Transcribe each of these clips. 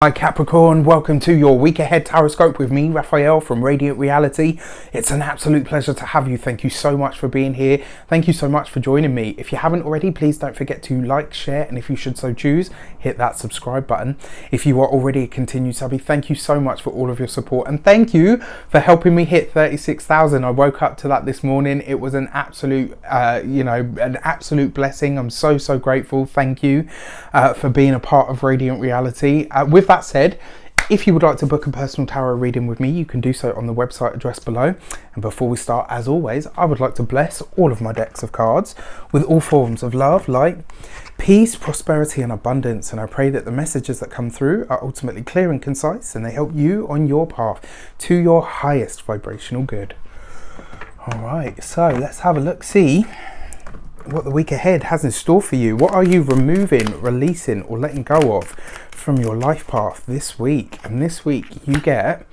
Hi Capricorn, welcome to your week ahead taroscope with me, Raphael from Reydiant Reality. It's an absolute pleasure to have you. Thank you so much for being here. Thank you so much for joining me. If you haven't already, please don't forget to like, share, and if you should so choose, hit that subscribe button. If you are already a continued subby, thank you so much for all of your support, and thank you for helping me hit 36,000. I woke up to that this morning. It was an absolute, an absolute blessing. I'm so grateful. Thank you for being a part of Reydiant Reality. With that said, if you would like to book a personal tarot reading with me, you can do so on the website address below. And before we start, as always, I would like to bless all of my decks of cards with all forms of love, light, peace, prosperity and abundance. And I pray that the messages that come through are ultimately clear and concise, and they help you on your path to your highest vibrational good. All right, so let's have a look, see what the week ahead has in store for you. What are you removing, releasing or letting go of from your life path this week? And this week you get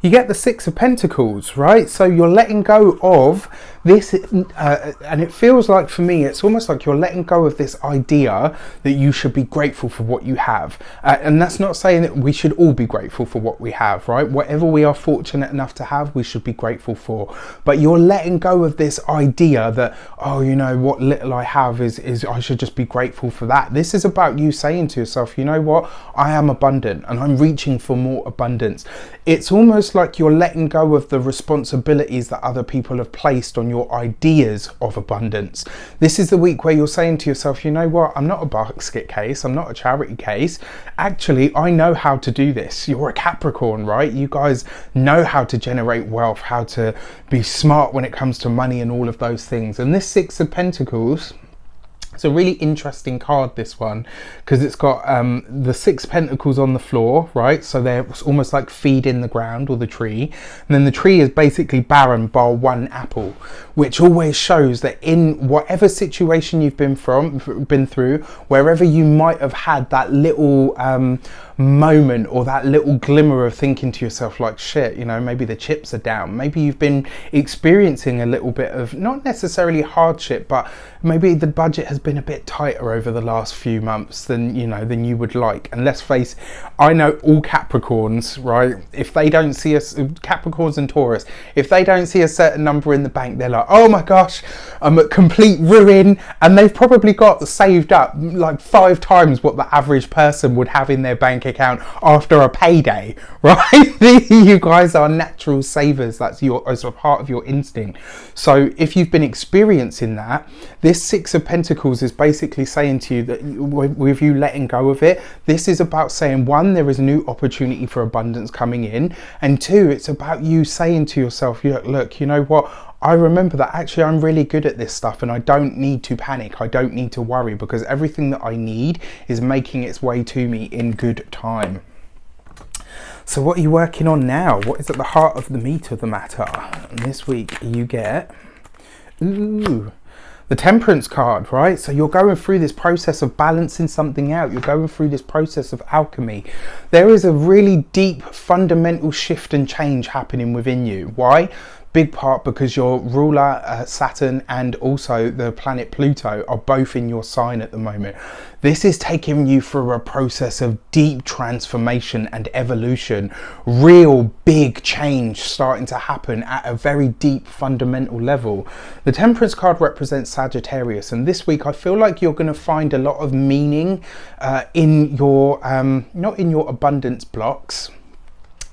the Six of Pentacles, right? So you're letting go of this, and it feels like, for me, it's almost like you're letting go of this idea that you should be grateful for what you have. And that's not saying that we should all be grateful for what we have, right? Whatever we are fortunate enough to have, we should be grateful for. But you're letting go of this idea that, oh, you know, what little I have is I should just be grateful for that. This is about you saying to yourself, you know what? I am abundant and I'm reaching for more abundance. It's almost like you're letting go of the responsibilities that other people have placed on your ideas of abundance. This is the week where you're saying to yourself, you know what, I'm not a basket case, I'm not a charity case. Actually, I know how to do this. You're a Capricorn, right? You guys know how to generate wealth, how to be smart when it comes to money and all of those things. And this Six of Pentacles, it's a really interesting card, this one, because it's got the Six Pentacles on the floor, right? So they're almost like feet in the ground, or the tree. And then the tree is basically barren bar one apple, which always shows that in whatever situation you've been through, wherever you might have had that little moment or that little glimmer of thinking to yourself like, shit, you know, maybe the chips are down. Maybe you've been experiencing a little bit of, not necessarily hardship, but maybe the budget has been a bit tighter over the last few months than you would like. And let's face, I know all Capricorns, right? If they don't see us, Capricorns and Taurus, if they don't see a certain number in the bank, they're like, oh my gosh, I'm at complete ruin. And they've probably got saved up like 5 times what the average person would have in their bank account after a payday, right? You guys are natural savers. That's as a part of your instinct. So if you've been experiencing that, this Six of Pentacles is basically saying to you that with you letting go of it, this is about saying, one, there is a new opportunity for abundance coming in, and two, it's about you saying to yourself, look, you know what, I remember that actually I'm really good at this stuff and I don't need to panic, I don't need to worry, because everything that I need is making its way to me in good time. So what are you working on now? What is at the heart of the meat of the matter? And this week you get the Temperance card, right? So you're going through this process of balancing something out. You're going through this process of alchemy. There is a really deep fundamental shift and change happening within you. Why? Big part because your ruler Saturn and also the planet Pluto are both in your sign at the moment. This is taking you through a process of deep transformation and evolution. Real big change starting to happen at a very deep fundamental level. The Temperance card represents Sagittarius, and this week I feel like you're going to find a lot of meaning in your not in your abundance blocks.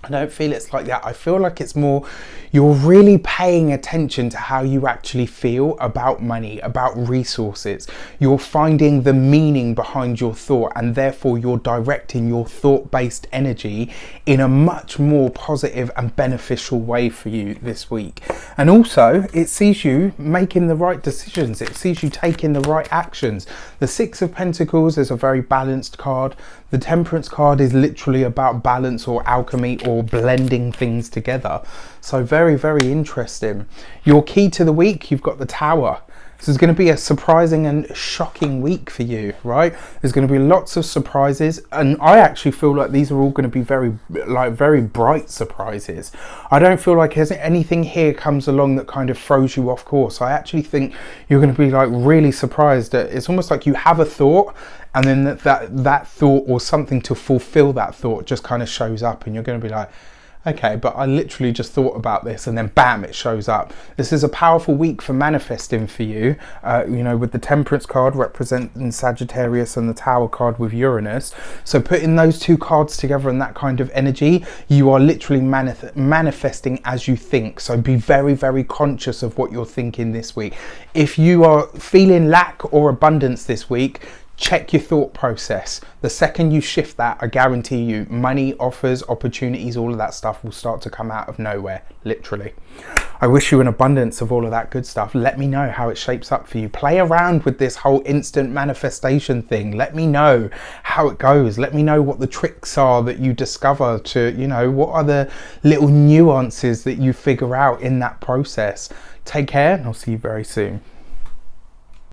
I don't feel it's like that. I feel like it's more, you're really paying attention to how you actually feel about money, about resources. You're finding the meaning behind your thought, and therefore you're directing your thought-based energy in a much more positive and beneficial way for you this week. And also it sees you making the right decisions. It sees you taking the right actions. The Six of Pentacles is a very balanced card. The Temperance card is literally about balance or alchemy or blending things together. So very interesting. Your key to the week, you've got the Tower. This is going to be a surprising and shocking week for you, right? There's going to be lots of surprises, and I actually feel like these are all going to be very bright surprises. I don't feel like anything here comes along that kind of throws you off course. I actually think you're going to be like really surprised. It's almost like you have a thought, and then that thought or something to fulfill that thought just kind of shows up, and you're going to be like, okay, but I literally just thought about this, and then bam, it shows up. This is a powerful week for manifesting for you, with the Temperance card representing Sagittarius and the Tower card with Uranus. So putting those two cards together and that kind of energy, you are literally manifesting as you think. So be very, very conscious of what you're thinking this week. If you are feeling lack or abundance this week, check your thought process. The second you shift that, I guarantee you, money, offers, opportunities, all of that stuff will start to come out of nowhere, literally. I wish you an abundance of all of that good stuff. Let me know how it shapes up for you. Play around with this whole instant manifestation thing. Let me know how it goes. Let me know what the tricks are that you discover to, what are the little nuances that you figure out in that process. Take care, and I'll see you very soon.